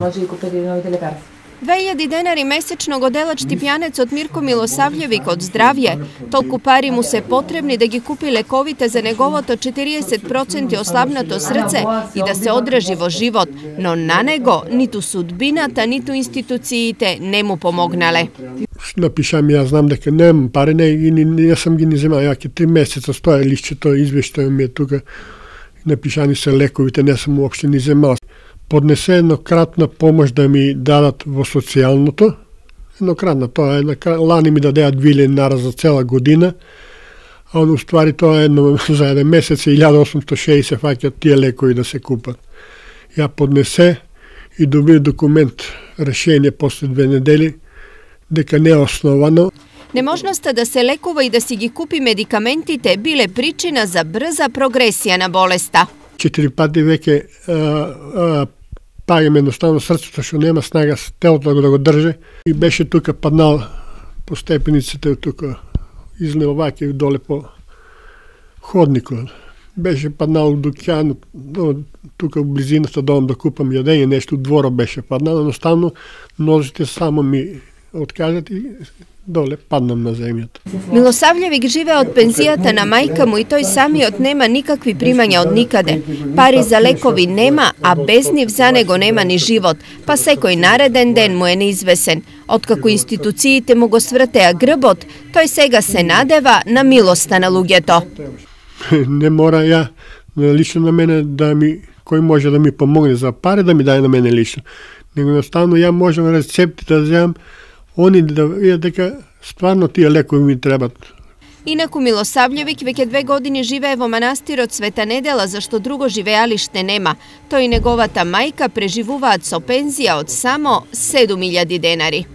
Може и купите новите лекарства. 2000 денari mesečno godela Štipjanec od Mirko Milosavljevic od zdravje. Толку пари му се потребни да ги купи лековите за неговото 40% ослабнато срце и да се одржи во живот, но на него ниту судбината, ниту институциите не му помогнале. Напишам, ја знам дека немам пари, не сам ги не земал, ја ке 3 месеца стоја лишчето, извештај ми е тука, напишани се лековите, не сам уопште ни земал. Поднесе еднократна помош да ми дадат во социјалното, еднократна, тоа е, лани ми дадеат 2000 dinara за цела година, а он уствари тоа е за еден месец 1860 фаќат тие лекови да се купат. Ја поднесе и доби документ, решение после 2 недели, дека не е основано. Неможноста да се лекува и да си ги купи медикаментите биле причина за брза прогресија на болеста. 4 пати веќе паѓам едноставно срцето што нема снага телото да го држи и беше тука паднал по степениците тука излево ваќе доле по ходникот. Беше паднал у дуќан, тука в близината дом да купам јадење, нешто дворо беше паднал, едноставно нозите само ми откажат и доле паднам на земјата. Milosavljevic живее од пензијата на мајка му и тој самиот нема никакви примања од никаде. Пари за лекови нема, а без нив за него нема ни живот, па секој нареден ден му е неизвесен. Откако институциите му го свртеа грбот, тој сега се надева на милоста на луѓето. Не мора ја лично на мене да ми, кој може да ми помогне за пари да ми даде на мене лично. Него наставно ја можам рецепти да земам, они да видат дека стварно тие лекови ми требат. Инаку Milosavljevic веќе 2 години живее во манастирот Света Недела, зашто друго живеалиште нема. Тој и неговата мајка преживуваат со пензија од само 7000 денари.